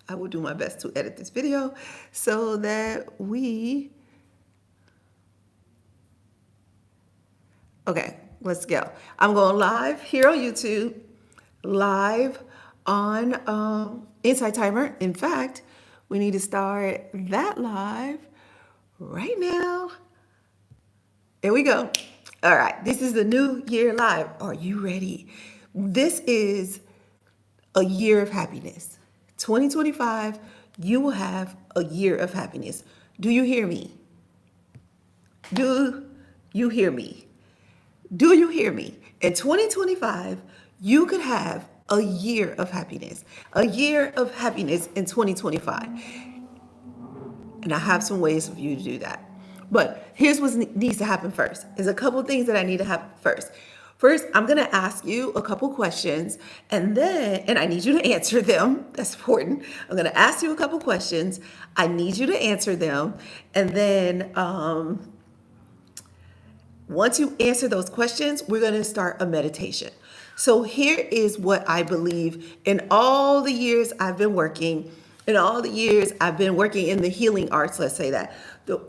I will do my best to edit this video so that okay, let's go. I'm going live here on YouTube, live on Insight Timer. In fact, we need to start that live right now. Here we go. All right, this is the new year live. Are you ready? This is a year of happiness. 2025, you will have a year of happiness. Do you hear me? Do you hear me? Do you hear me? In 2025, you could have a year of happiness. A year of happiness in 2025. And I have some ways for you to do that. But here's what needs to happen first. There's a couple things that I need to happen first. First, I'm going to ask you a couple questions and I need you to answer them. That's important. I'm going to ask you a couple questions. I need you to answer them. And then once you answer those questions, we're going to start a meditation. So here is what I believe in all the years I've been working. In all the years I've been working in the healing arts, let's say that,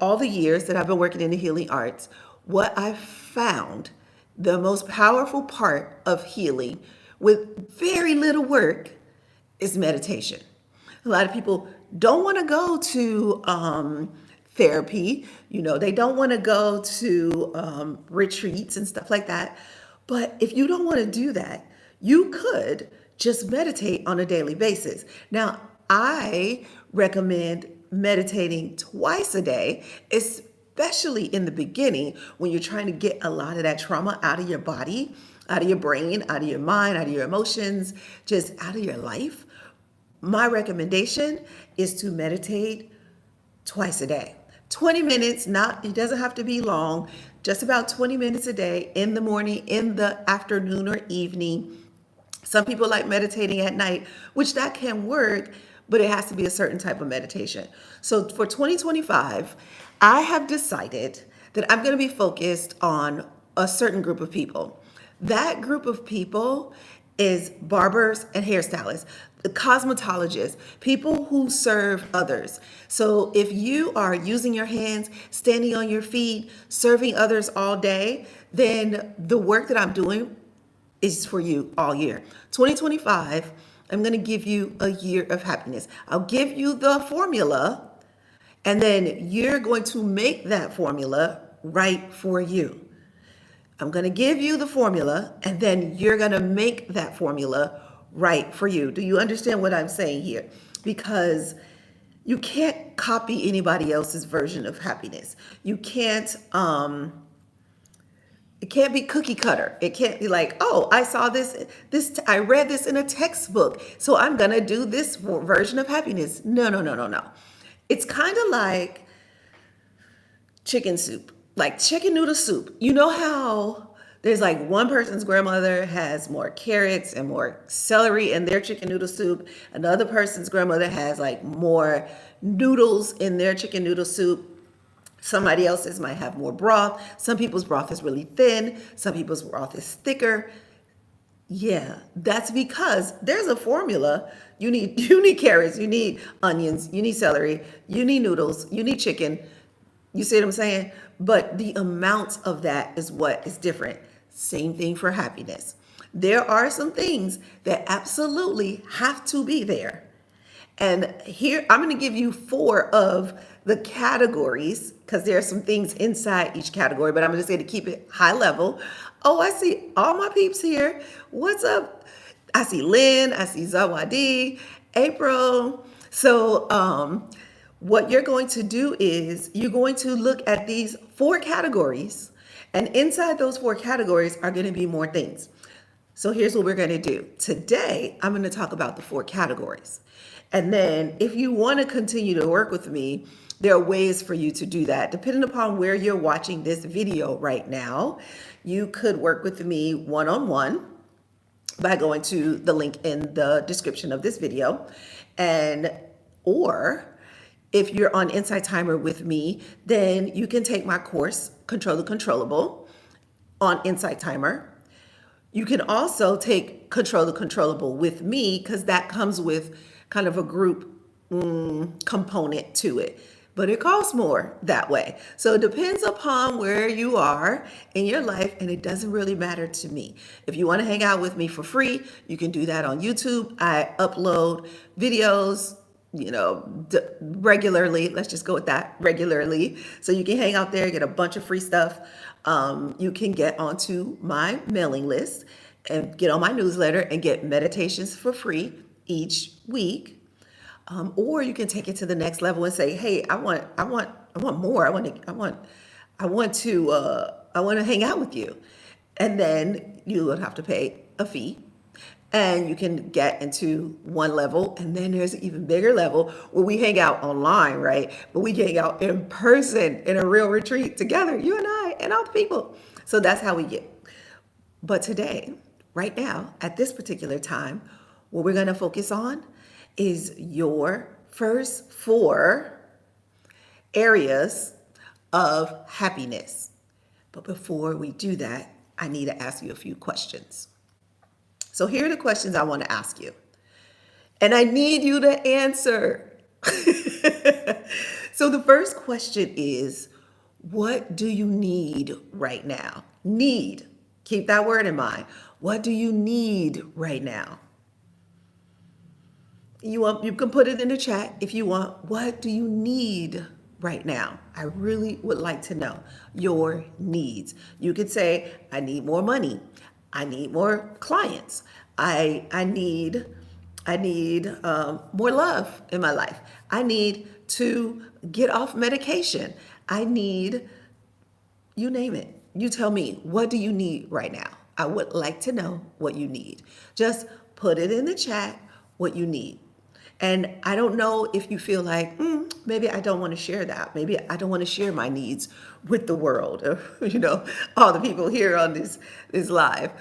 all the years that I've been working in the healing arts, what I've found the most powerful part of healing with very little work is meditation. A lot of people don't want to go to therapy, they don't want to go to retreats and stuff like that. But if you don't want to do that, you could just meditate on a daily basis. Now, I recommend meditating twice a day, especially in the beginning when you're trying to get a lot of that trauma out of your body, out of your brain, out of your mind, out of your emotions, just out of your life. My recommendation is to meditate twice a day. 20 minutes, it doesn't have to be long, just about 20 minutes a day in the morning, in the afternoon or evening. Some people like meditating at night, which that can work, but it has to be a certain type of meditation. So for 2025, I have decided that I'm going to be focused on a certain group of people. That group of people is barbers and hairstylists, the cosmetologists, people who serve others. So if you are using your hands, standing on your feet, serving others all day, then the work that I'm doing is for you all year. 2025, I'm going to give you a year of happiness. I'll give you the formula, and then you're going to make that formula right for you. I'm going to give you the formula, and then you're going to make that formula right for you. Do you understand what I'm saying here? Because you can't copy anybody else's version of happiness. You can't, it can't be cookie cutter. It can't be like, oh, I saw I read this in a textbook, so I'm going to do this version of happiness. No. It's kind of like chicken soup, like chicken noodle soup. You know how there's like one person's grandmother has more carrots and more celery in their chicken noodle soup. Another person's grandmother has like more noodles in their chicken noodle soup. Somebody else's might have more broth. Some people's broth is really thin. Some people's broth is thicker. Yeah, that's because there's a formula. You need carrots, you need onions, you need celery, you need noodles, you need chicken. You see what I'm saying? But the amount of that is what is different. Same thing for happiness. There are some things that absolutely have to be there. And here, I'm going to give you 4 of the categories because there are some things inside each category, but I'm just going to keep it high level. Oh, I see all my peeps here. What's up? I see Lynn, I see Zawadi, April. So what you're going to do is you're going to look at these 4 categories, and inside those 4 categories are going to be more things. So here's what we're going to do. Today, I'm going to talk about the 4 categories. And then if you want to continue to work with me, there are ways for you to do that. Depending upon where you're watching this video right now, you could work with me one-on-one by going to the link in the description of this video. Or if you're on Insight Timer with me, then you can take my course, Control the Controllable, on Insight Timer. You can also take Control the Controllable with me because that comes with kind of a group component to it, but it costs more that way. So it depends upon where you are in your life, and it doesn't really matter to me. If you want to hang out with me for free, you can do that on YouTube. I upload videos, regularly. Let's just go with that, regularly. So you can hang out there, get a bunch of free stuff. You can get onto my mailing list and get on my newsletter and get meditations for free each week. Or you can take it to the next level and say, "Hey, I want more. I want to hang out with you," and then you would have to pay a fee, and you can get into one level, and then there's an even bigger level where we hang out online, right? But we hang out in person in a real retreat together, you and I, and all the people. So that's how we get. But today, right now, at this particular time, what we're going to focus on is your first 4 areas of happiness. But before we do that, I need to ask you a few questions. So here are the questions I want to ask you. And I need you to answer. So the first question is, what do you need right now? Need. Keep that word in mind. What do you need right now? You can put it in the chat if you want. What do you need right now? I really would like to know your needs. You could say, I need more money. I need more clients. I need more love in my life. I need to get off medication. I need, you name it. You tell me, what do you need right now? I would like to know what you need. Just put it in the chat, what you need. And I don't know if you feel like, maybe I don't want to share that. Maybe I don't want to share my needs with the world, or, all the people here on this live.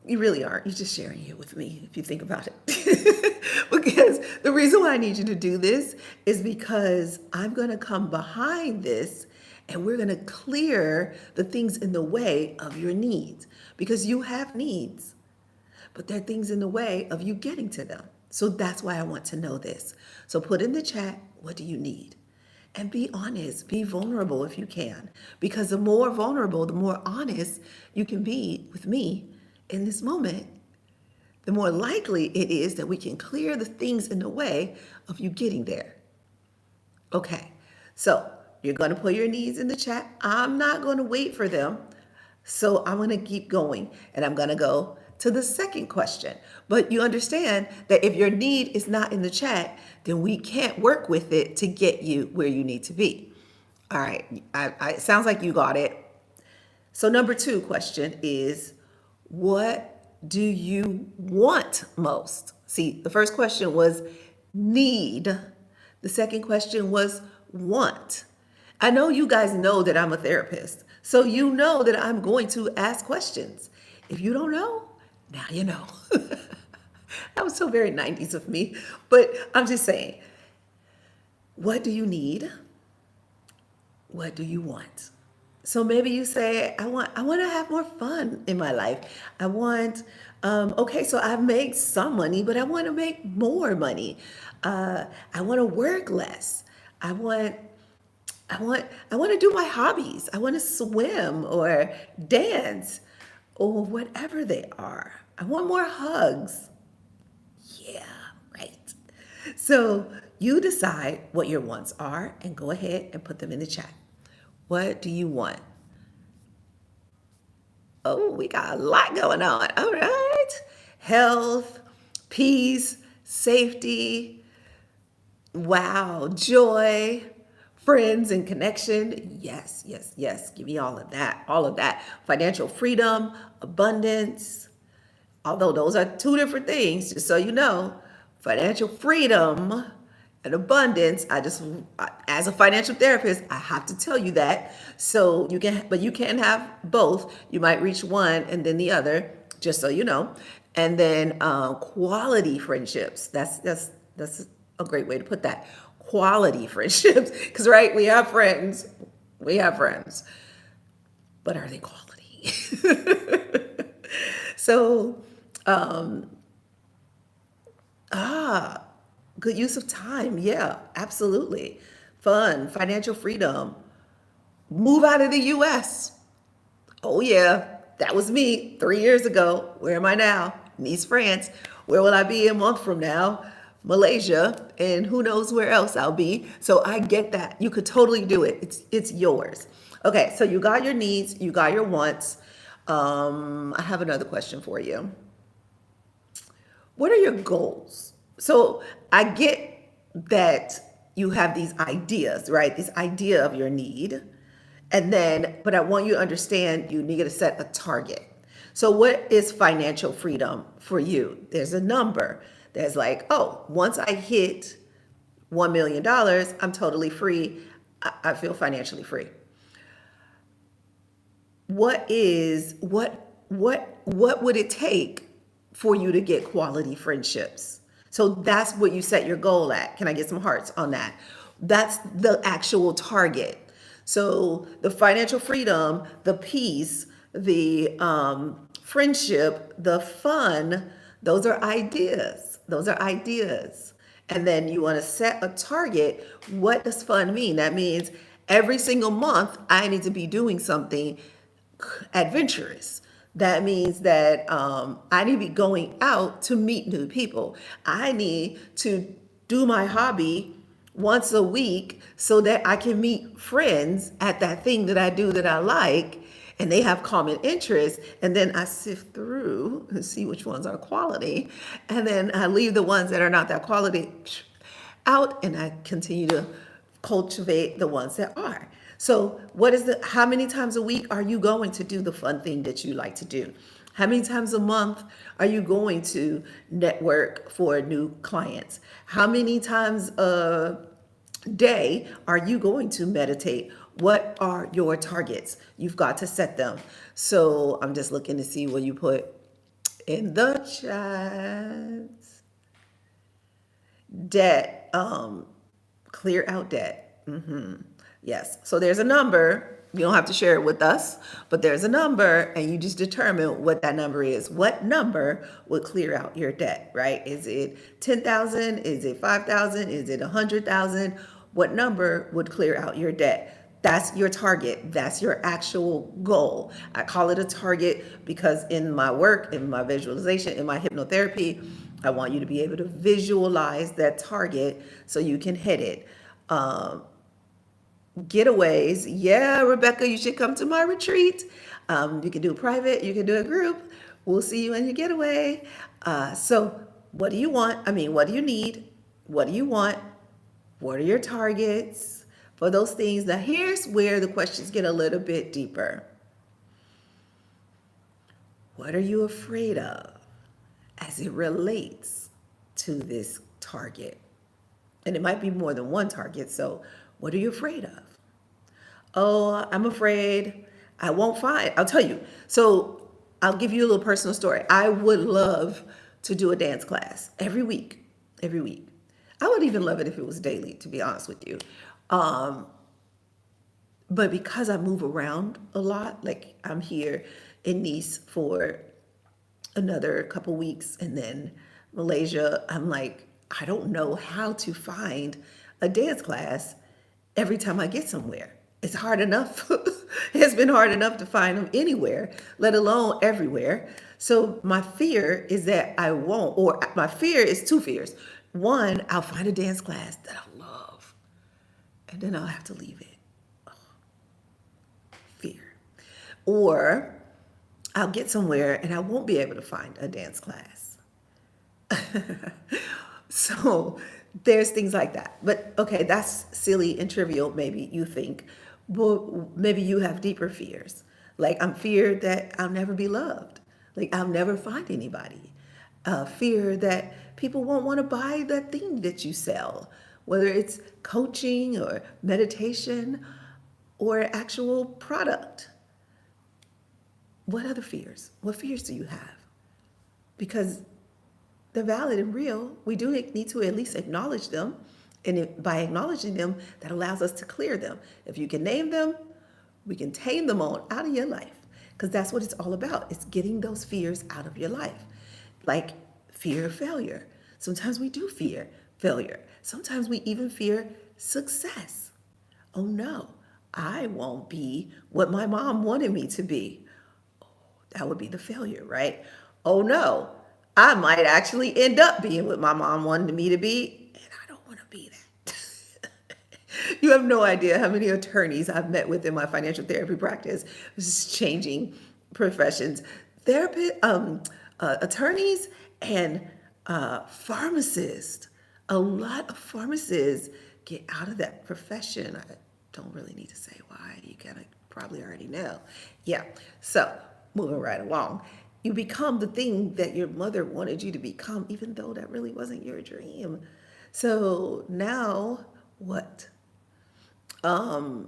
You really aren't. You're just sharing it with me if you think about it. Because the reason why I need you to do this is because I'm going to come behind this and we're going to clear the things in the way of your needs, because you have needs, but there are things in the way of you getting to them. So that's why I want to know this. So put in the chat, what do you need? And be honest, be vulnerable if you can, because the more vulnerable, the more honest you can be with me in this moment, the more likely it is that we can clear the things in the way of you getting there. Okay, so you're going to put your needs in the chat. I'm not going to wait for them. So I'm going to keep going, and I'm going to go to the second question. But you understand that if your need is not in the chat, then we can't work with it to get you where you need to be. All right, it sounds like you got it. So number 2 question is, what do you want most? See, the first question was need. The second question was want. I know you guys know that I'm a therapist, so you know that I'm going to ask questions. If you don't know, now you know. That was so very 90s of me, but I'm just saying, what do you need? What do you want? So maybe you say, I want to have more fun in my life. I want, okay, so I've made some money, but I want to make more money. I want to work less. I want to do my hobbies. I want to swim or dance or whatever they are. I want more hugs. Yeah, right. So you decide what your wants are and go ahead and put them in the chat. What do you want? Oh, we got a lot going on. All right. Health, peace, safety, wow, joy, friends and connection. Yes, yes, yes. Give me all of that. All of that. Financial freedom, abundance. Although those are 2 different things, just so you know. Financial freedom and abundance. As a financial therapist, I have to tell you that. So you can have both. You might reach one and then the other, just so you know. And then quality friendships. That's a great way to put that. Quality friendships, because right, we have friends, but are they quality? So, Good use of time. Yeah, absolutely. Fun, financial freedom. Move out of the US. Oh, yeah, that was me 3 years ago. Where am I now? Nice, France. Where will I be a month from now? Malaysia, and who knows where else I'll be. So I get that. You could totally do it. It's yours. Okay, so you got your needs, you got your wants. I have another question for you. What are your goals? So I get that you have these ideas, right? This idea of your need. And then, but I want you to understand you need to set a target. So, what is financial freedom for you? There's a number. There's like, oh, once I hit $1 million, I'm totally free. I feel financially free. What would it take for you to get quality friendships? So that's what you set your goal at. Can I get some hearts on that? That's the actual target. So the financial freedom, the peace, the friendship, the fun, those are ideas. Those are ideas. And then you want to set a target. What does fun mean? That means every single month I need to be doing something adventurous. That means that I need to be going out to meet new people. I need to do my hobby once a week so that I can meet friends at that thing that I do that I like and they have common interests. And then I sift through and see which ones are quality. And then I leave the ones that are not that quality out and I continue to cultivate the ones that are. So how many times a week are you going to do the fun thing that you like to do? How many times a month are you going to network for new clients? How many times a day are you going to meditate? What are your targets? You've got to set them. So I'm just looking to see what you put in the chat. Debt, clear out debt. Yes. So there's a number. You don't have to share it with us, but there's a number and you just determine what that number is. What number would clear out your debt, right? Is it 10,000? Is it 5,000? Is it 100,000? What number would clear out your debt? That's your target. That's your actual goal. I call it a target because in my work, in my visualization, in my hypnotherapy, I want you to be able to visualize that target so you can hit it. Getaways. Yeah, Rebecca, you should come to my retreat. You can do private, you can do a group. We'll see you in your getaway. So, what do you want? I mean, what do you need? What do you want? What are your targets for those things? Now, here's where the questions get a little bit deeper. What are you afraid of as it relates to this target? And it might be more than one target. So, what are you afraid of? Oh, I'm afraid I won't find. I'll tell you. So, I'll give you a little personal story. I would love to do a dance class every week. Every week. I would even love it if it was daily, to be honest with you. But because I move around a lot, like I'm here in Nice for another couple weeks and then Malaysia, I'm like, I don't know how to find a dance class every time I get somewhere. It's hard enough. It's been hard enough to find them anywhere, let alone everywhere. So my fear is that I won't, or my fear is two fears. One, I'll find a dance class that I love, and then I'll have to leave it. Fear. Or I'll get somewhere and I won't be able to find a dance class. So there's things like that. But okay, that's silly and trivial, maybe you think. But maybe you have deeper fears. Like I'm feared that I'll never be loved. Like I'll never find anybody. Fear that people won't want to buy that thing that you sell, whether it's coaching or meditation or actual product. What other fears? What fears do you have? Because they're valid and real. We do need to at least acknowledge them. And by acknowledging them, that allows us to clear them. If you can name them, we can tame them on out of your life. Because that's what it's all about. It's getting those fears out of your life. Like fear of failure. Sometimes we do fear failure. Sometimes we even fear success. Oh no, I won't be what my mom wanted me to be. That would be the failure, right? Oh no, I might actually end up being what my mom wanted me to be, and I don't want to be that. You have no idea how many attorneys I've met with in my financial therapy practice. This is changing professions. Therapist, attorneys, and pharmacists. A lot of pharmacists get out of that profession. I don't really need to say why. You kind of probably already know. Yeah. So moving right along, you become the thing that your mother wanted you to become, even though that really wasn't your dream. So now what? Wow,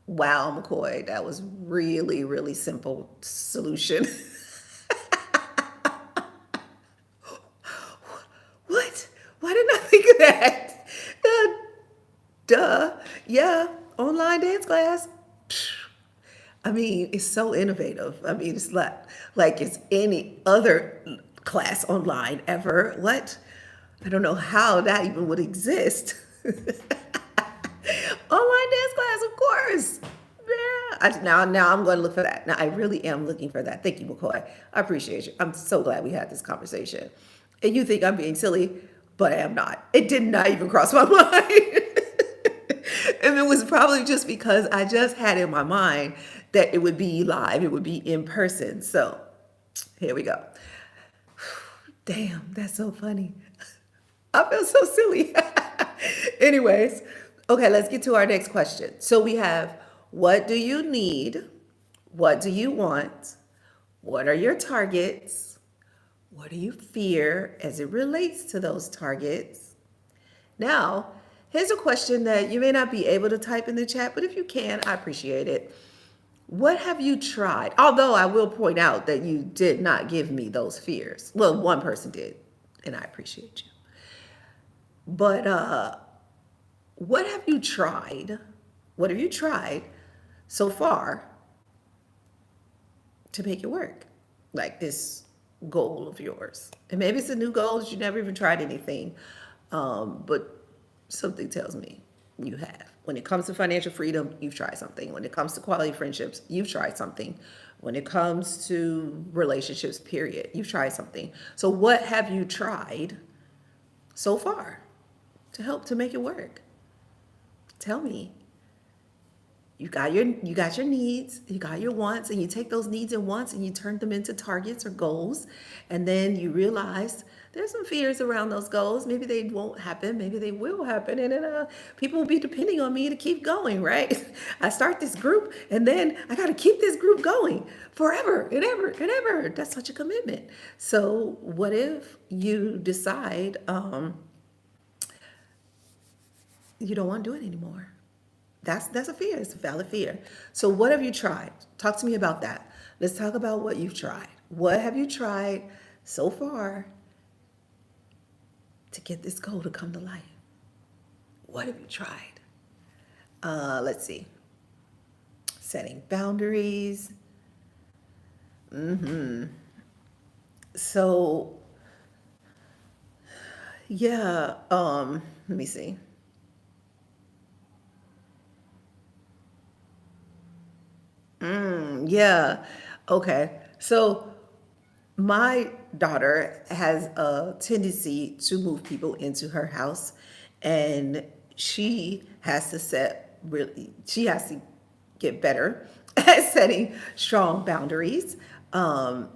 McCoy, that was really, really simple solution. What? Why didn't I think of that? Duh. Yeah, online dance class. I mean, it's so innovative. I mean, it's like it's any other class online ever. What? I don't know how that even would exist. Online dance class, of course. Yeah. Now I'm going to look for that. Now I really am looking for that. Thank you, McCoy. I appreciate you. I'm so glad we had this conversation. And you think I'm being silly, but I am not. It did not even cross my mind. And it was probably just because I just had in my mind that it would be live, it would be in person. So here we go. Damn, that's so funny. I feel so silly. Anyways, okay, let's get to our next question. So we have, what do you need? What do you want? What are your targets? What do you fear as it relates to those targets? Now, here's a question that you may not be able to type in the chat, but if you can, I appreciate it. What have you tried? Although I will point out that you did not give me those fears. Well, one person did, and I appreciate you. But what have you tried? What have you tried so far to make it work? Like this goal of yours. And maybe it's a new goal that you never even tried anything. But something tells me you have. When it comes to financial freedom, you've tried something. When it comes to quality friendships, you've tried something. When it comes to relationships, period, you've tried something. So what have you tried so far to help to make it work? Tell me. You got your needs, you got your wants, and you take those needs and wants and you turn them into targets or goals. And then you realize there's some fears around those goals. Maybe they won't happen, maybe they will happen. And then people will be depending on me to keep going, right? I start this group and then I got to keep this group going forever and ever and ever. That's such a commitment. So what if you decide you don't want to do it anymore? That's a fear. It's a valid fear. So what have you tried? Talk to me about that. Let's talk about what you've tried. What have you tried so far to get this goal to come to life? What have you tried? Let's see. Setting boundaries. So yeah, let me see. Yeah. Okay. So my daughter has a tendency to move people into her house, and she has to get better at setting strong boundaries. And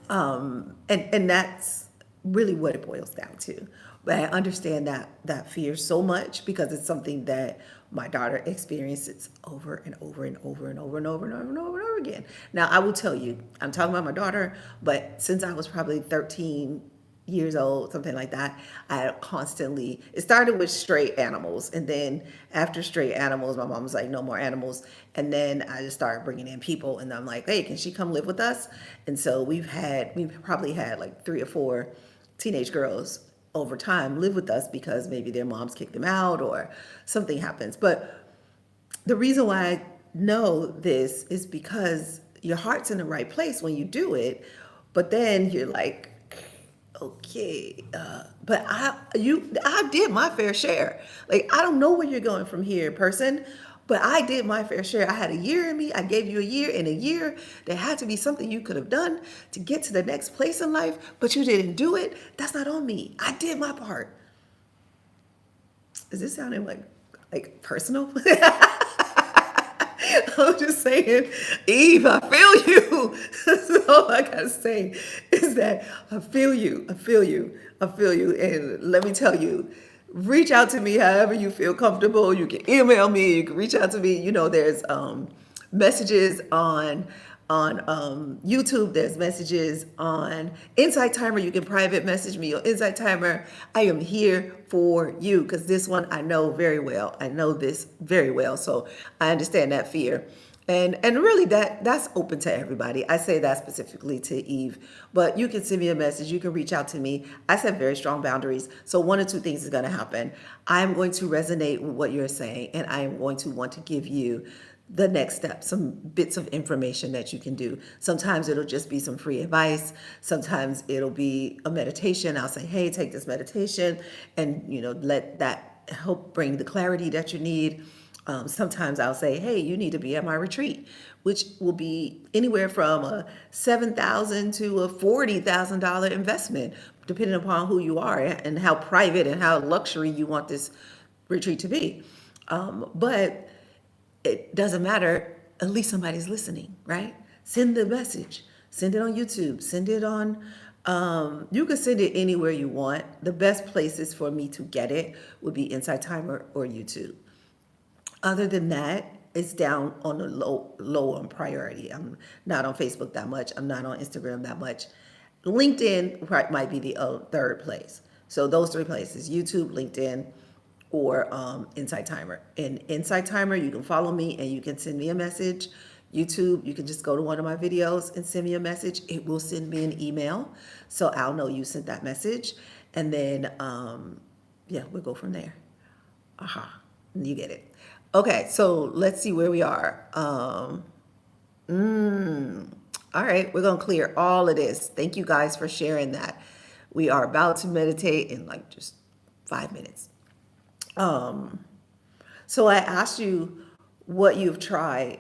that's really what it boils down to. But I understand that fear so much because it's something that my daughter experiences over and over and over and over and over and over and over and over again. Now, I will tell you, I'm talking about my daughter, but since I was probably 13 years old, something like that, it started with stray animals. And then after stray animals, my mom was like, no more animals. And then I just started bringing in people, and I'm like, hey, can she come live with us? And so we've probably had like 3 or 4 teenage girls over time live with us because maybe their moms kicked them out or something happens. But the reason why I know this is because your heart's in the right place when you do it. But then you're like, okay, but I did my fair share. Like, I don't know where you're going from here, person, but I did my fair share. I had a year in me. I gave you a year, and a year there had to be something you could have done to get to the next place in life, but you didn't do it. That's not on me. I did my part. Is this sounding like personal? I'm just saying, Eve, I feel you. That's all I gotta say is that I feel you. I feel you. I feel you. And let me tell you, reach out to me however you feel comfortable. You can email me. You can reach out to me. There's messages on YouTube. There's messages on Insight Timer. You can private message me on Insight Timer. I am here for you because this one I know very well. I know this very well, so I understand that fear. And really that's open to everybody. I say that specifically to Eve, but you can send me a message. You can reach out to me. I set very strong boundaries. So one or two things is going to happen. I'm going to resonate with what you're saying, and I am going to want to give you the next step, some bits of information that you can do. Sometimes it'll just be some free advice. Sometimes it'll be a meditation. I'll say, hey, take this meditation and, let that help bring the clarity that you need. Sometimes I'll say, hey, you need to be at my retreat, which will be anywhere from a $7,000 to a $40,000 investment, depending upon who you are and how private and how luxury you want this retreat to be. But it doesn't matter. At least somebody's listening, right? Send the message. Send it on YouTube. Send it on, you can send it anywhere you want. The best places for me to get it would be Insight Timer or YouTube. Other than that, it's down on the low on priority. I'm not on Facebook that much. I'm not on Instagram that much. LinkedIn might be the third place. So those three places: YouTube, LinkedIn, or Insight Timer. In Insight Timer, you can follow me and you can send me a message. YouTube, you can just go to one of my videos and send me a message. It will send me an email, so I'll know you sent that message. And then, we'll go from there. You get it. Okay, so let's see where we are. All right, we're gonna clear all of this. Thank you guys for sharing that. We are about to meditate in like just 5 minutes. So I asked you what you've tried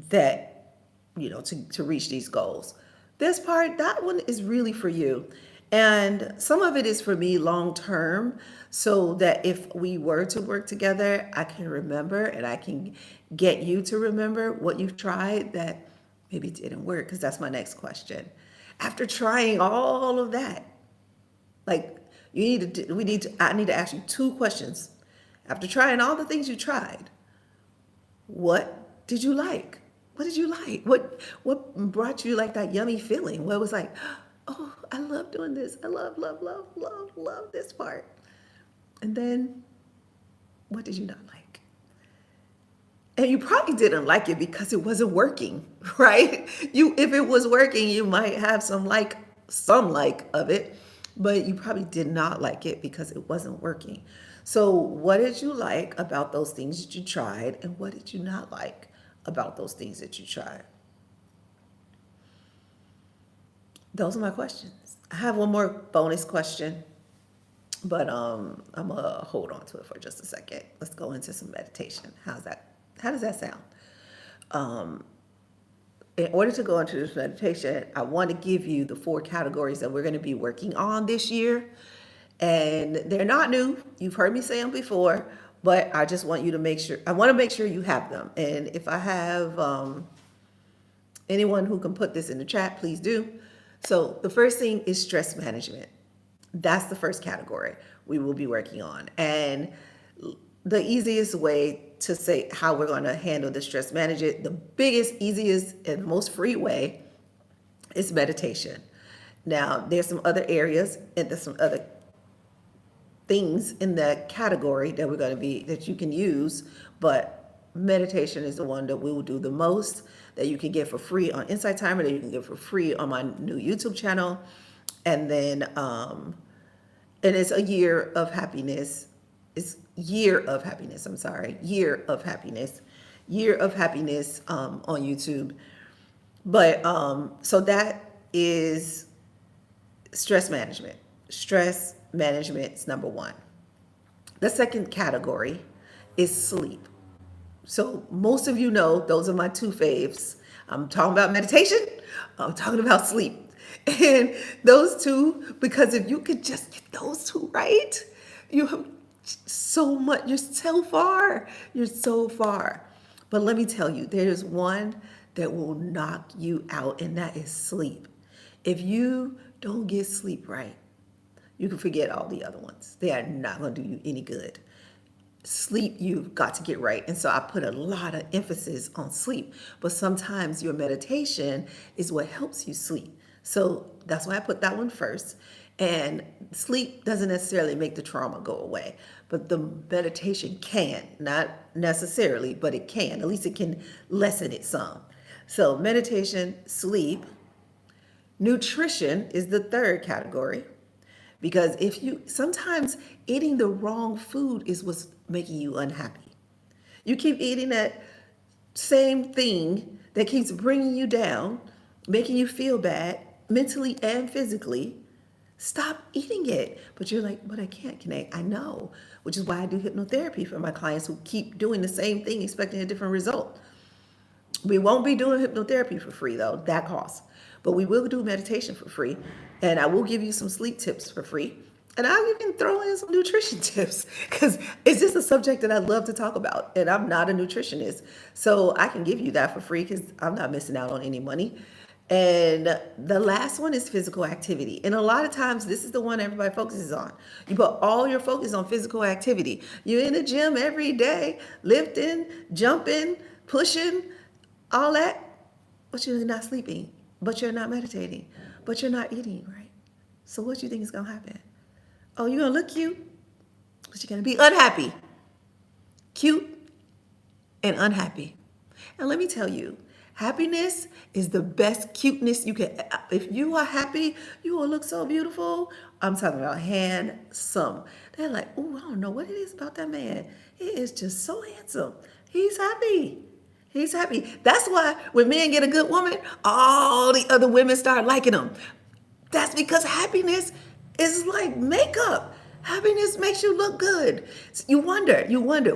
that, to reach these goals. That one is really for you. And some of it is for me long term, so that if we were to work together, I can remember and I can get you to remember what you've tried that maybe didn't work, because that's my next question. After trying all of that, like I need to ask you two questions. After trying all the things you tried, what did you like? What did you like? What brought you like that yummy feeling? What was like, oh, I love doing this. I love, love, love, love, love this part. And then what did you not like? And you probably didn't like it because it wasn't working, right? If it was working, you might have some like of it, but you probably did not like it because it wasn't working. So what did you like about those things that you tried, and what did you not like about those things that you tried? Those are my questions. I have one more bonus question, but I'm gonna hold on to it for just a second. Let's go into some meditation. How's that? How does that sound? In order to go into this meditation, I want to give you the 4 categories that we're going to be working on this year. And they're not new. You've heard me say them before, but I just want you to I want to make sure you have them. And if I have anyone who can put this in the chat, please do. So the first thing is stress management. That's the first category we will be working on. And the easiest way to say how we're going to handle the stress management, the biggest, easiest, and most free way is meditation. Now, there's some other areas and there's some other things in that category that you can use, but meditation is the one that we will do the most, that you can get for free on Insight Timer, that you can get for free on my new YouTube channel. And then, and it's a year of happiness. It's year of happiness. I'm sorry. Year of happiness on YouTube. But, so that is stress management. Stress management is number one. The second category is sleep. So most of you know those are my two faves. I'm talking about meditation. I'm talking about sleep. And those two, because if you could just get those two right, you have so much. You're so far. You're so far. But let me tell you, there's one that will knock you out, and that is sleep. If you don't get sleep right, you can forget all the other ones. They are not going to do you any good. Sleep, you've got to get right. And so I put a lot of emphasis on sleep. But sometimes your meditation is what helps you sleep. So that's why I put that one first. And sleep doesn't necessarily make the trauma go away, but the meditation can, not necessarily, but it can. At least it can lessen it some. So meditation, sleep, nutrition is the third category. Because if you sometimes eating the wrong food is what's making you unhappy. You keep eating that same thing that keeps bringing you down, making you feel bad mentally and physically. Stop eating it. But you're like, but I can't connect. I know, which is why I do hypnotherapy for my clients who keep doing the same thing, expecting a different result. We won't be doing hypnotherapy for free though, that costs. But we will do meditation for free. And I will give you some sleep tips for free. And I'll even throw in some nutrition tips because it's just a subject that I love to talk about. And I'm not a nutritionist. So I can give you that for free because I'm not missing out on any money. And the last one is physical activity. And a lot of times, this is the one everybody focuses on. You put all your focus on physical activity. You're in the gym every day, lifting, jumping, pushing, all that, but you're not sleeping, but you're not meditating, but you're not eating right. So what do you think is going to happen? Oh, you're going to look cute, but you're going to be unhappy. Cute and unhappy. And let me tell you, happiness is the best cuteness you can. If you are happy, you will look so beautiful. I'm talking about handsome. They're like, oh, I don't know what it is about that man. He is just so handsome. He's happy. He's happy. That's why when men get a good woman, all the other women start liking them. That's because happiness is like makeup. Happiness makes you look good. You wonder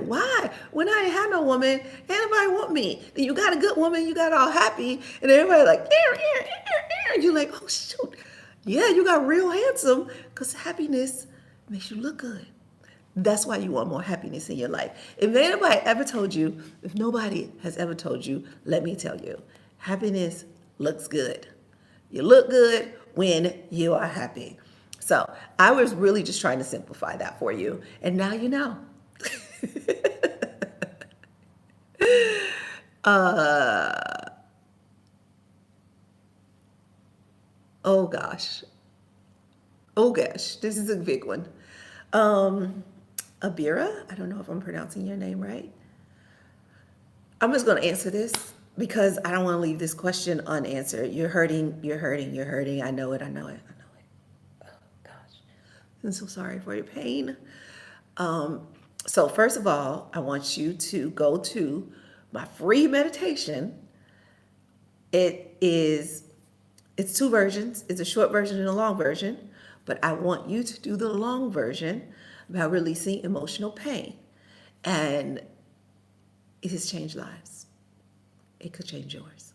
why? When I ain't had no woman, anybody want me. Then you got a good woman, you got all happy, and everybody like, you're like, oh shoot. Yeah, you got real handsome because happiness makes you look good. That's why you want more happiness in your life. If nobody has ever told you, let me tell you, happiness looks good. You look good when you are happy. So I was really just trying to simplify that for you. And now you know. Oh gosh. Oh gosh, this is a big one. Abira, I don't know if I'm pronouncing your name right. I'm just going to answer this because I don't want to leave this question unanswered. You're hurting. I know it. Oh, gosh. I'm so sorry for your pain. So first of all, I want you to go to my free meditation. It's two versions. It's a short version and a long version, but I want you to do the long version about releasing emotional pain. And it has changed lives. It could change yours.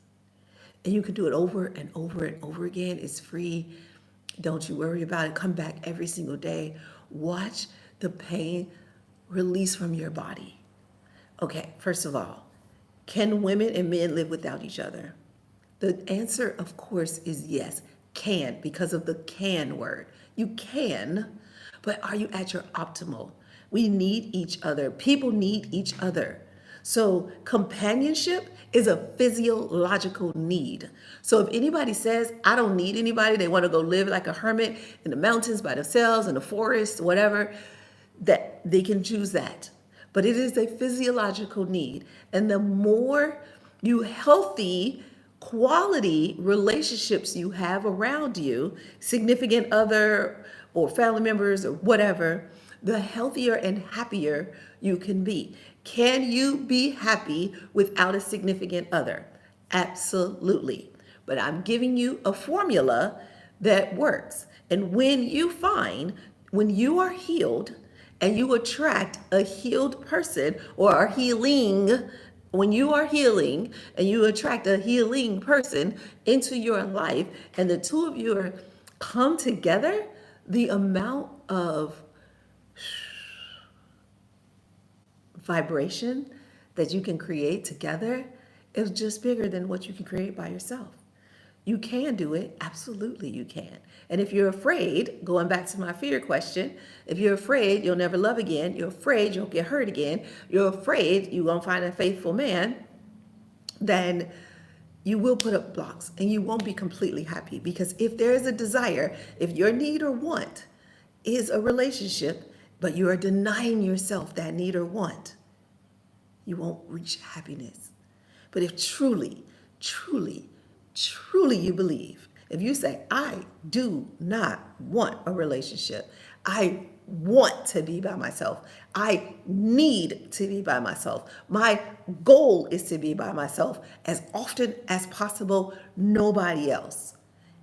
And you can do it over and over and over again. It's free. Don't you worry about it. Come back every single day. Watch the pain release from your body. Okay, first of all, can women and men live without each other? The answer, of course, is yes. Can, because of the can word. You can, but are you at your optimal? We need each other. People need each other. So companionship is a physiological need. So if anybody says, I don't need anybody, they want to go live like a hermit in the mountains by themselves, in the forest, whatever, that they can choose that. But it is a physiological need. And the more you healthy, quality relationships you have around you, significant other or family members or whatever, the healthier and happier you can be. Can you be happy without a significant other? Absolutely. but I'm giving you a formula that works. And when you are healed and you attract a healed person or are healing, when you are healing and you attract a healing person into your life and the two of you are come together, the amount of vibration that you can create together is just bigger than what you can create by yourself. You can do it. Absolutely, you can. And if you're afraid, going back to my fear question, if you're afraid you'll never love again, you're afraid you'll get hurt again, you're afraid you won't find a faithful man, then you will put up blocks and you won't be completely happy. Because if there is a desire, if your need or want is a relationship, but you are denying yourself that need or want, you won't reach happiness. But if truly, truly, truly you believe, if you say, I do not want a relationship, I want to be by myself, I need to be by myself, my goal is to be by myself as often as possible, nobody else.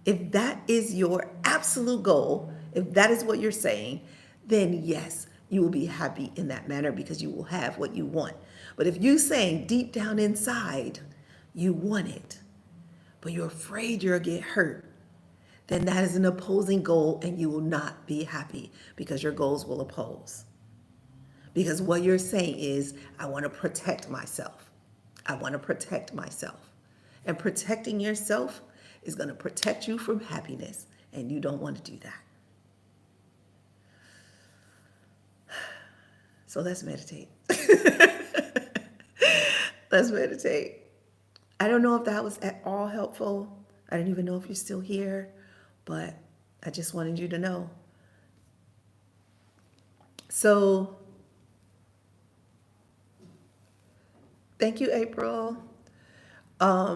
If that is your absolute goal, if that is what you're saying, then yes, you will be happy in that manner because you will have what you want. But if you're saying deep down inside, you want it, but you're afraid you'll get hurt, then that is an opposing goal and you will not be happy because your goals will oppose. Because what you're saying is, I want to protect myself. I want to protect myself. And protecting yourself is going to protect you from happiness, and you don't want to do that. So let's meditate. Let's meditate. I don't know if that was at all helpful. I don't even know if you're still here, but I just wanted you to know. So, thank you, April. I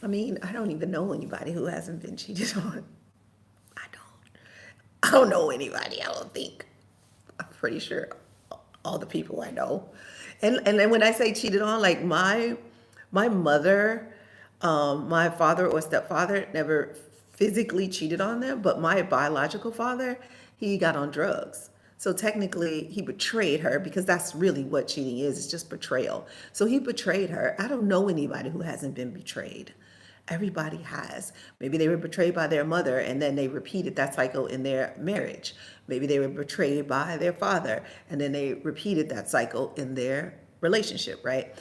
mean, I don't even know anybody who hasn't been cheated on. I don't know anybody, I don't think. I'm pretty sure all the people I know. And then when I say cheated on, like my mother, my father or stepfather never physically cheated on them, but my biological father, he got on drugs. So technically he betrayed her because that's really what cheating is. It's just betrayal. So he betrayed her. I don't know anybody who hasn't been betrayed. Everybody has. Maybe they were betrayed by their mother and then they repeated that cycle in their marriage. Maybe they were betrayed by their father and then they repeated that cycle in their relationship, right?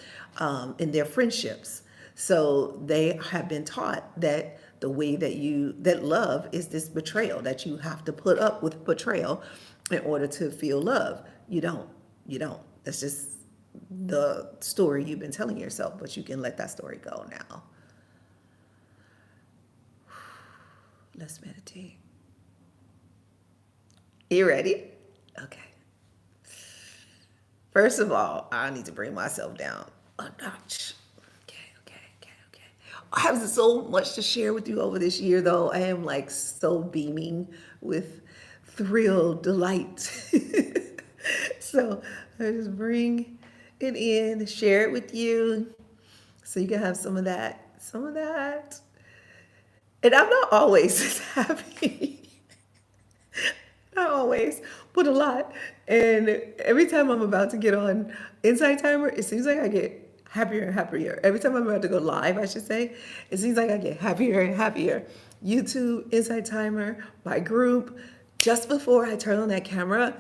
In their friendships. So they have been taught that the way that love is this betrayal, that you have to put up with betrayal in order to feel love. You don't. That's just the story you've been telling yourself, but you can let that story go now. Let's meditate. You ready? Okay. First of all, I need to bring myself down a notch. Okay. I have so much to share with you over this year, though. I am like so beaming with thrill, delight. So I just bring it in, share it with you so you can have some of that. And I'm not always this happy. Not always, but a lot. And every time I'm about to get on Insight Timer, it seems like I get happier and happier. Every time I'm about to go live, I should say, it seems like I get happier and happier. YouTube, Insight Timer, my group. Just before I turn on that camera,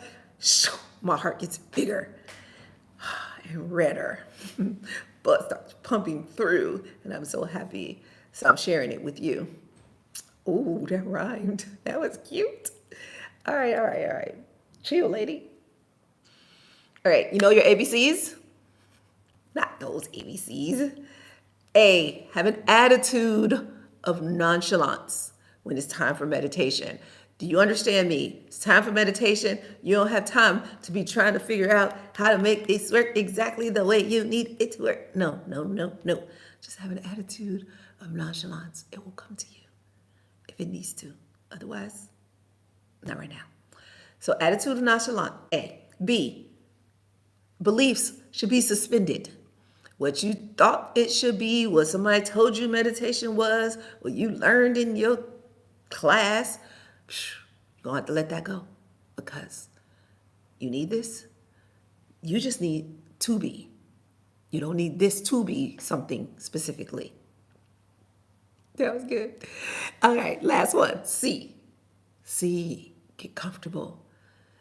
my heart gets bigger and redder. Blood starts pumping through, and I'm so happy. So I'm sharing it with you. Ooh, that rhymed. That was cute. All right. Chill, lady. All right, you know your ABCs? Not those ABCs. A, have an attitude of nonchalance when it's time for meditation. Do you understand me? It's time for meditation. You don't have time to be trying to figure out how to make this work exactly the way you need it to work. No. Just have an attitude of nonchalance. It will come to you if it needs to. Otherwise, not right now. So attitude of nonchalance, A. B, beliefs should be suspended. what you thought it should be, what somebody told you meditation was, what you learned in your class, you're going to have to let that go because you need this. You just need to be. You don't need this to be something specifically. That was good. All right, last one. C. C, get comfortable.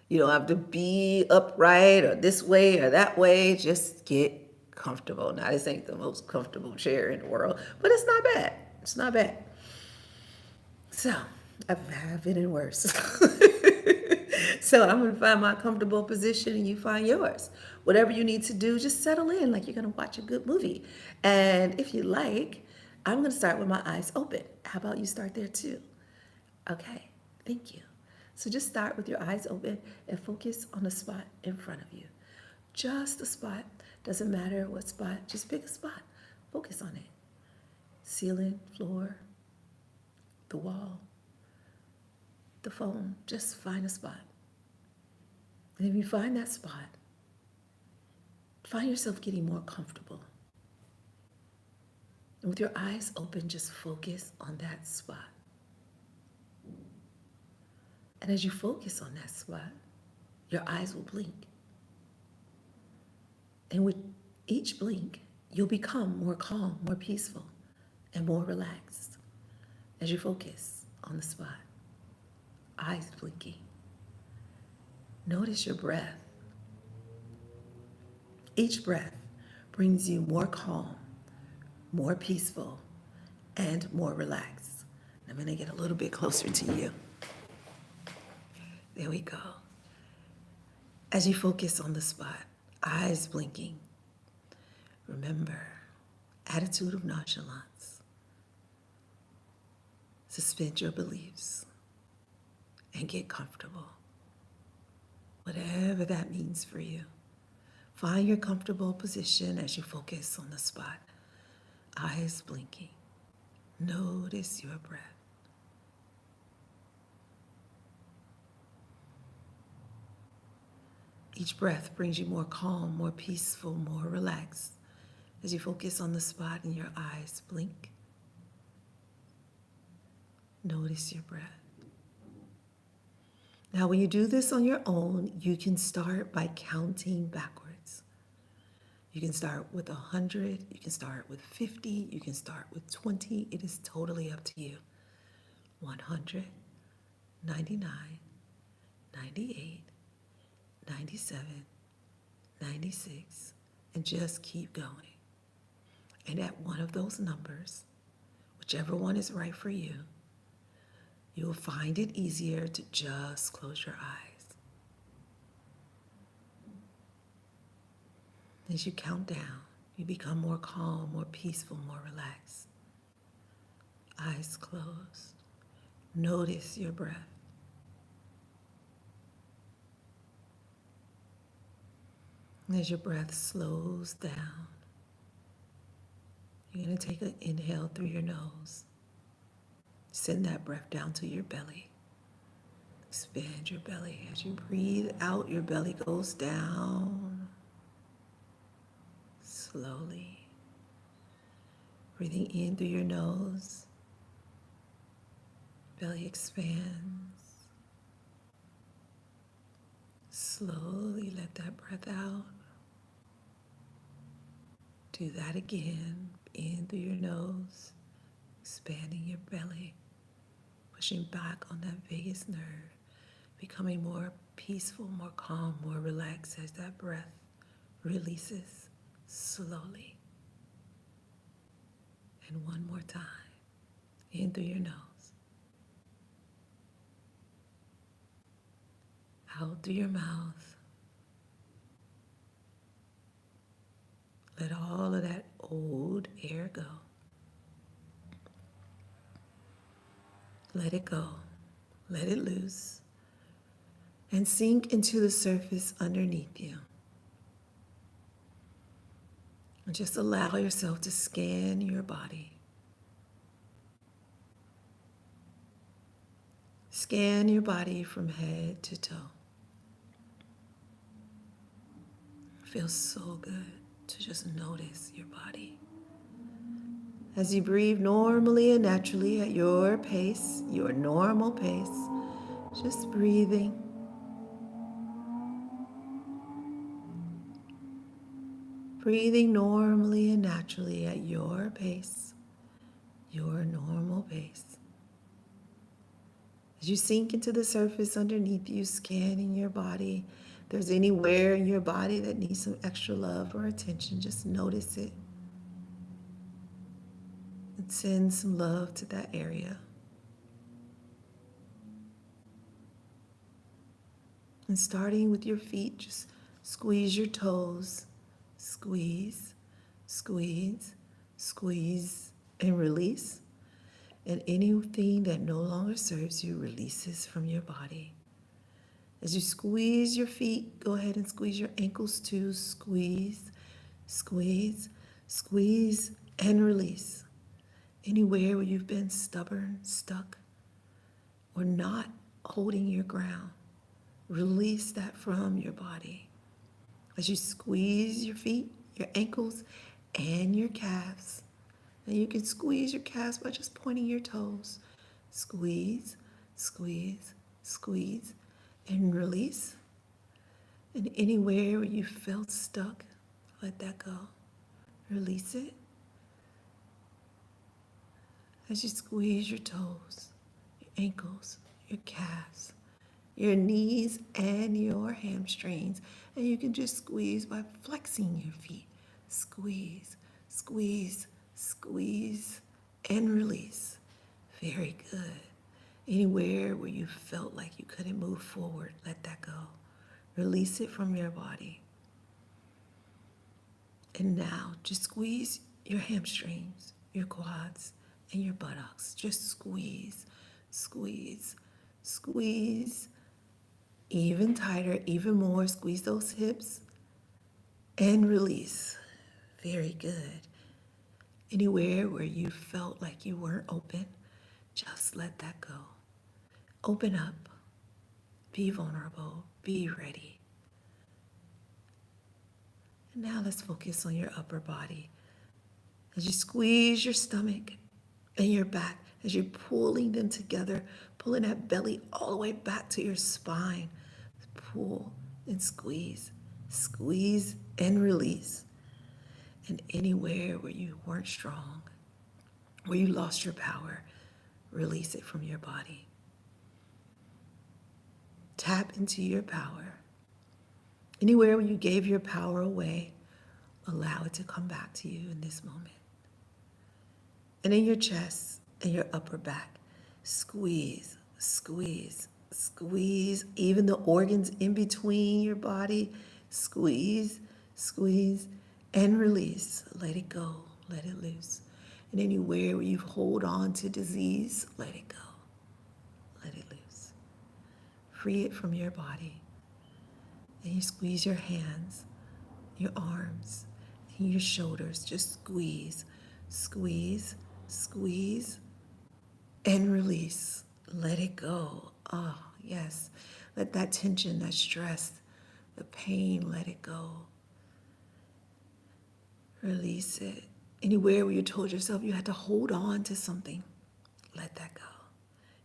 You don't have to be upright or this way or that way. Just get comfortable. Now, this ain't the most comfortable chair in the world, but it's not bad. It's not bad. So, I've been in worse. So, I'm going to find my comfortable position and you find yours. Whatever you need to do, just settle in like you're going to watch a good movie. And if you like, I'm going to start with my eyes open. How about you start there too? Okay, thank you. So just start with your eyes open and focus on the spot in front of you. Just a spot. Doesn't matter what spot, just pick a spot. Focus on it. Ceiling, floor, the wall, the phone. Just find a spot. And if you find that spot, find yourself getting more comfortable. And with your eyes open, just focus on that spot. And as you focus on that spot, your eyes will blink. And with each blink, you'll become more calm, more peaceful, and more relaxed as you focus on the spot. Eyes blinking. Notice your breath. Each breath brings you more calm, more peaceful, and more relaxed. I'm going to get a little bit closer to you. There we go. As you focus on the spot, eyes blinking, remember, attitude of nonchalance. Suspend your beliefs and get comfortable. Whatever that means for you. Find your comfortable position as you focus on the spot. Eyes blinking. Notice your breath. Each breath brings you more calm, more peaceful, more relaxed as you focus on the spot and your eyes blink. Notice your breath. Now, when you do this on your own, you can start by counting backwards. You can start with 100, you can start with 50, you can start with 20. It is totally up to you. 100, 99, 98, 97, 96, and just keep going. And at one of those numbers, whichever one is right for you, you'll find it easier to just close your eyes. As you count down, you become more calm, more peaceful, more relaxed. Eyes closed. Notice your breath. As your breath slows down, you're going to take an inhale through your nose. Send that breath down to your belly. Expand your belly. As you breathe out, your belly goes down slowly. Breathing in through your nose. Belly expands. Slowly let that breath out. Do that again. In through your nose. Expanding your belly. Pushing back on that vagus nerve. Becoming more peaceful, more calm, more relaxed as that breath releases slowly. And one more time. In through your nose. Out through your mouth. Let all of that old air go. Let it go. Let it loose. And sink into the surface underneath you. And just allow yourself to scan your body. Scan your body from head to toe. Feels so good. to just notice your body. As you breathe normally and naturally at your pace, your normal pace, just breathing. Breathing normally and naturally at your pace, your normal pace. As you sink into the surface underneath you, scanning your body, if there's anywhere in your body that needs some extra love or attention, just notice it and send some love to that area. And starting with your feet, just squeeze your toes. Squeeze, squeeze, squeeze, and release. And anything that no longer serves you releases from your body. As you squeeze your feet, go ahead and squeeze your ankles too. Squeeze, squeeze, squeeze, and release. Anywhere where you've been stubborn, stuck, or not holding your ground, release that from your body. As you squeeze your feet, your ankles, and your calves. And you can squeeze your calves by just pointing your toes. Squeeze, squeeze, squeeze, and release. And anywhere where you felt stuck, let that go. Release it. As you squeeze your toes, your ankles, your calves, your knees, and your hamstrings. And you can just squeeze by flexing your feet. Squeeze, squeeze, squeeze, and release. Very good. Anywhere where you felt like you couldn't move forward, let that go. Release it from your body. And now just squeeze your hamstrings, your quads, and your buttocks. Just squeeze, squeeze, squeeze. Even tighter, even more. Squeeze those hips and release. Very good. Anywhere where you felt like you weren't open, just let that go. Open up. Be vulnerable. Be ready. And now let's focus on your upper body. As you squeeze your stomach and your back, as you're pulling them together, pulling that belly all the way back to your spine. Pull and squeeze. Squeeze and release. And anywhere where you weren't strong, where you lost your power, release it from your body. Tap into your power. Anywhere where you gave your power away, allow it to come back to you in this moment. And in your chest and your upper back, squeeze, squeeze, squeeze. Even the organs in between your body, squeeze, squeeze, and release. Let it go, let it loose. And anywhere where you hold on to disease, let it go, let it loose. Free it from your body. And you squeeze your hands, your arms, and your shoulders. Just squeeze, squeeze, squeeze, and release. Let it go. Oh, yes. Let that tension, that stress, the pain, let it go. Release it. Anywhere where you told yourself you had to hold on to something, let that go.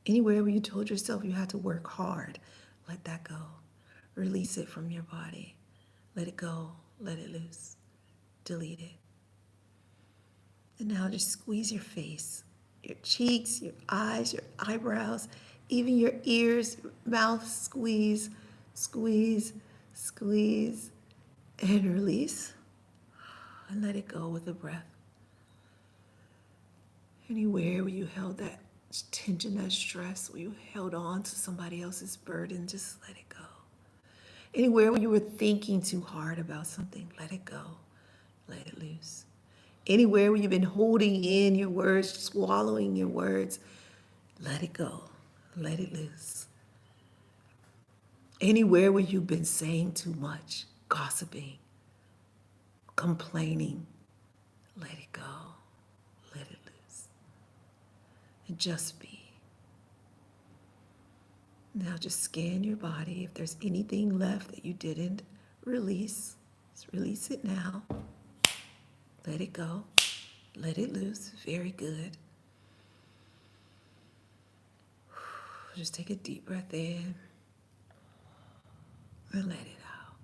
Anywhere where you told yourself you had to work hard, let that go. Release it from your body. Let it go. Let it loose. Delete it. And now just squeeze your face, your cheeks, your eyes, your eyebrows, even your ears, your mouth. Squeeze, squeeze, squeeze, and release. And let it go with a breath. Anywhere where you held that tension, that stress, where you held on to somebody else's burden, just let it go. Anywhere where you were thinking too hard about something, let it go. Let it loose. Anywhere where you've been holding in your words, swallowing your words, let it go. Let it loose. Anywhere where you've been saying too much, gossiping, complaining, let it go. Let it loose. And just be. Now just scan your body. If there's anything left that you didn't release, just release it now. Let it go. Let it loose. Very good. Just take a deep breath in and let it out.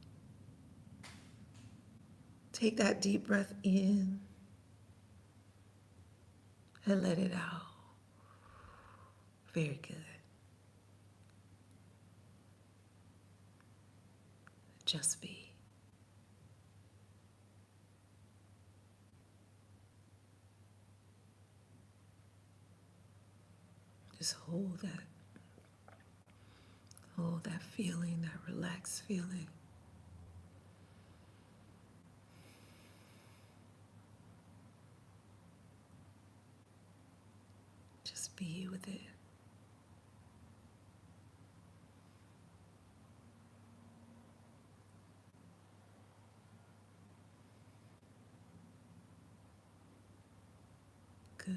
Take that deep breath in and let it out. Very good. Just be. Just hold that feeling, that relaxed feeling. Just be with it. Good.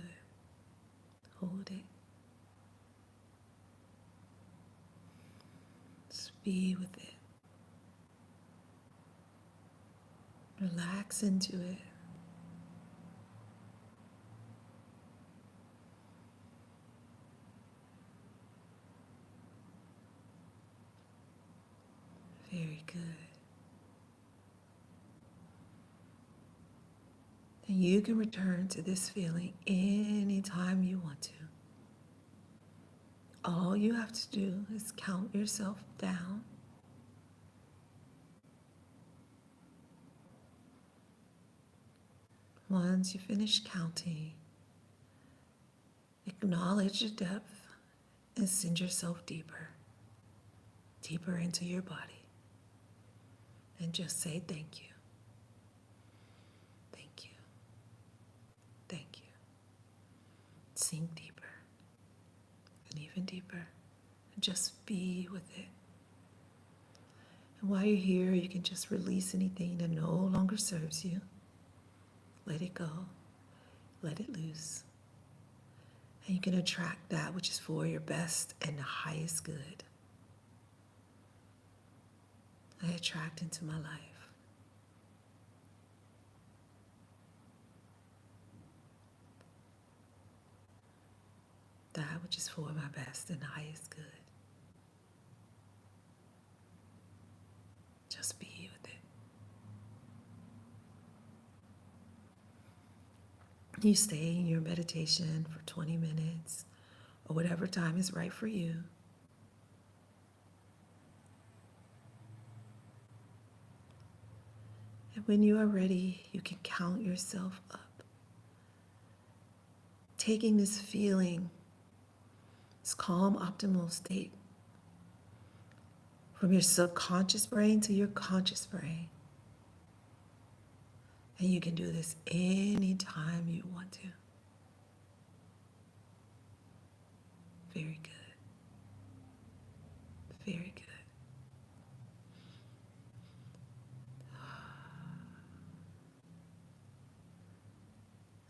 Hold it. Just be with it. Relax into it. Very good. And you can return to this feeling anytime you want to. All you have to do is count yourself down. Once you finish counting, acknowledge the depth and send yourself deeper, deeper into your body. And just say thank you. Thank you. Thank you. Sink deeper and even deeper. And just be with it. And while you're here, you can just release anything that no longer serves you. Let it go. Let it loose. And you can attract that which is for your best and the highest good. I attract into my life that which is for my best and the highest good. Just be with it. You stay in your meditation for 20 minutes or whatever time is right for you. And when you are ready, you can count yourself up. Taking this feeling, this calm, optimal state, from your subconscious brain to your conscious brain. And you can do this anytime you want to. Very good. Very good.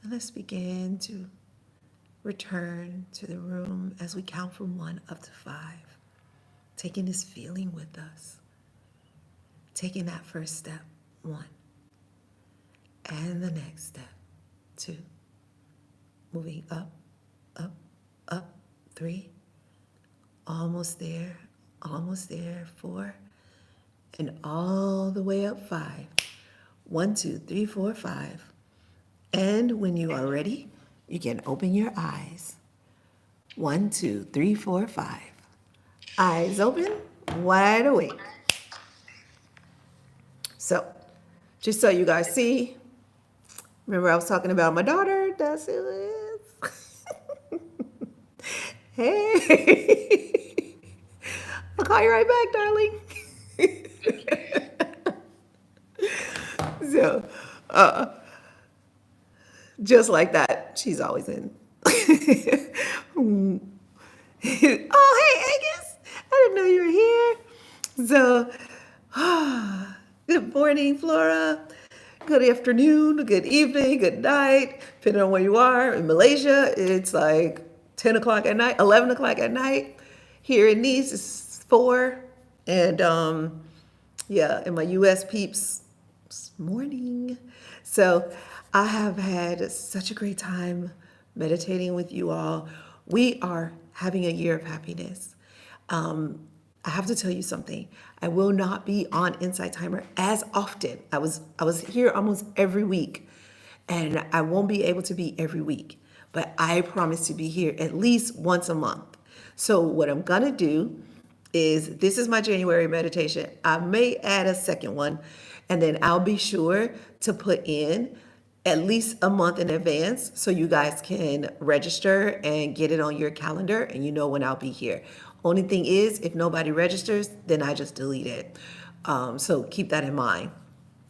And let's begin to return to the room as we count from 1 up to 5. Taking this feeling with us. Taking that first step, 1. And the next step, 2. Moving up, up, up, 3. Almost there, 4. And all the way up, 5. 1, 2, 3, 4, 5. And when you are ready, you can open your eyes. 1, 2, 3, 4, 5. Eyes open, wide awake. So, just so you guys see, remember I was talking about my daughter? That's who it is. Hey. I'll call you right back, darling. So, just like that, she's always in. Oh, hey, Angus. I didn't know you were here. So, good morning, Flora. Good afternoon, good evening, good night. Depending on where you are. In Malaysia, it's like 10 o'clock at night, 11 o'clock at night. Here in Nice, it's 4. And yeah, in my U.S. peeps, it's morning. So I have had such a great time meditating with you all. We are having a year of happiness. I have to tell you something. I will not be on Insight Timer as often. I was here almost every week, and I won't be able to be every week. But I promise to be here at least once a month. So what I'm gonna do is this is my January meditation. I may add a second one, and then I'll be sure to put in at least a month in advance so you guys can register and get it on your calendar and you know when I'll be here. Only thing is, if nobody registers, then I just delete it. So keep that in mind.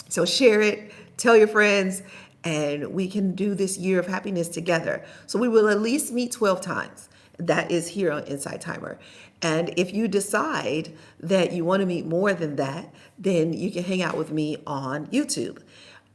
So share it, tell your friends, and we can do this year of happiness together. So we will at least meet 12 times. That is here on Inside Timer. And if you decide that you want to meet more than that, then you can hang out with me on YouTube.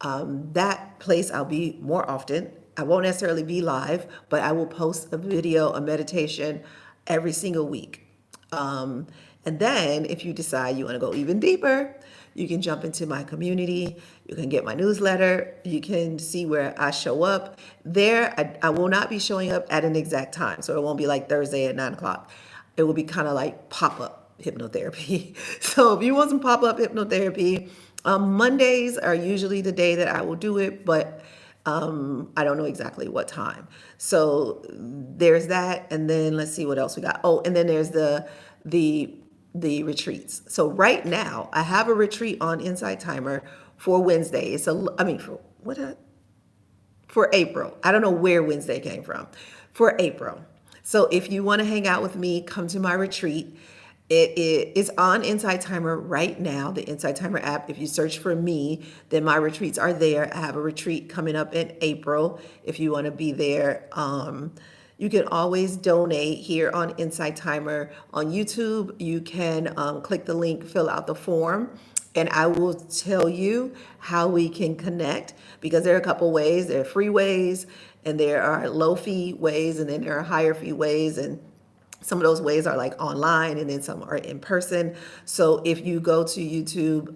That place I'll be more often. I won't necessarily be live, but I will post a video, a meditation every single week. And then if you decide you want to go even deeper, you can jump into my community. You can get my newsletter. You can see where I show up. There, I will not be showing up at an exact time. So it won't be like Thursday at 9 o'clock. It will be kind of like pop-up hypnotherapy. So if you want some pop-up hypnotherapy, Mondays are usually the day that I will do it, but I don't know exactly what time. So there's that, and then let's see what else we got. Oh, and then there's the retreats. So right now I have a retreat on Inside Timer for Wednesday. For what? For April. I don't know where Wednesday came from. For April. So if you want to hang out with me, come to my retreat. It is on Inside Timer right now, the Inside Timer app. If you search for me, then my retreats are there. I have a retreat coming up in April if you want to be there. You can always donate here on Inside Timer on YouTube. You can click the link, fill out the form, and I will tell you how we can connect, because there are a couple ways. There are free ways, and there are low fee ways, and then there are higher fee ways, and some of those ways are like online, and then some are in person. So if you go to YouTube,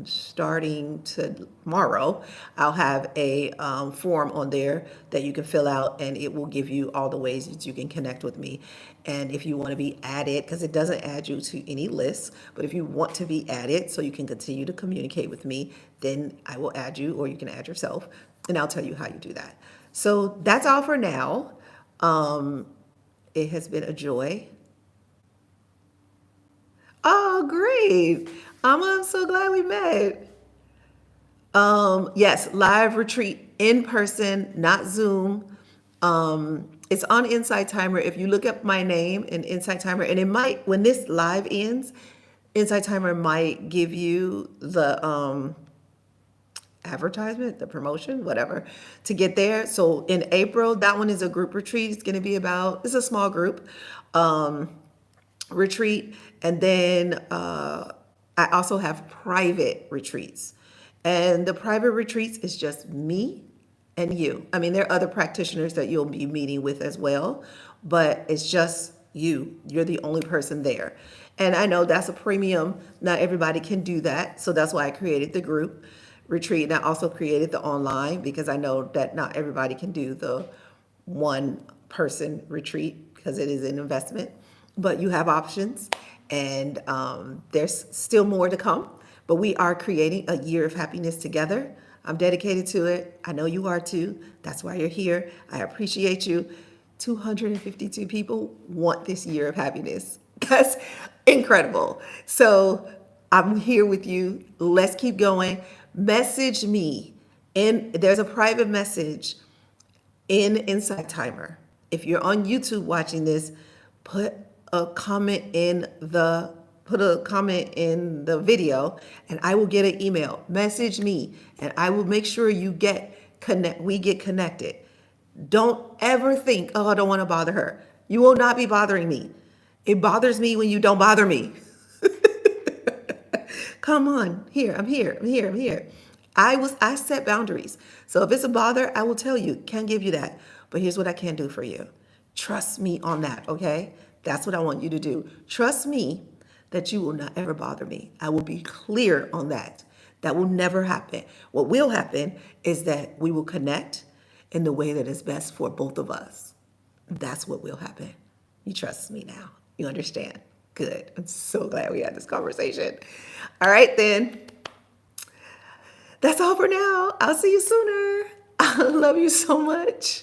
starting tomorrow, I'll have a form on there that you can fill out, and it will give you all the ways that you can connect with me. And if you want to be added, because it doesn't add you to any lists, but if you want to be added so you can continue to communicate with me, then I will add you, or you can add yourself, and I'll tell you how you do that. So that's all for now. It has been a joy. Oh, great. I'm so glad we met. Yes, live retreat in person, not Zoom. It's on Inside Timer. If you look up my name in Inside Timer, and it might, when this live ends, Inside Timer might give you the advertisement, the promotion, whatever, to get there. So in April, that one is a group retreat. It's going to be it's a small group retreat. And then I also have private retreats. And the private retreats is just me and you. I mean, there are other practitioners that you'll be meeting with as well, but it's just you. You're the only person there. And I know that's a premium. Not everybody can do that. So that's why I created the group retreat. And I also created the online, because I know that not everybody can do the one person retreat because it is an investment, but you have options, and there's still more to come, but we are creating a year of happiness together. I'm dedicated to it. I know you are too. That's why you're here. I appreciate you. 252 people want this year of happiness. That's incredible. So I'm here with you. Let's keep going. Message me, and there's a private message in Inside Timer. If you're on YouTube watching this, put a comment in the video, and I will get an email. Message me, and I will make sure we get connected. Don't ever think, oh, I don't want to bother her. You will not be bothering me. It bothers me when you don't bother me. Come on, I'm here. I set boundaries. So if it's a bother, I will tell you, can't give you that. But here's what I can do for you. Trust me on that, okay? That's what I want you to do. Trust me that you will not ever bother me. I will be clear on that. That will never happen. What will happen is that we will connect in the way that is best for both of us. That's what will happen. You trust me now. You understand? Good. I'm so glad we had this conversation. All right, then. That's all for now. I'll see you sooner. I love you so much.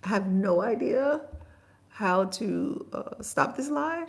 I have no idea how to stop this live.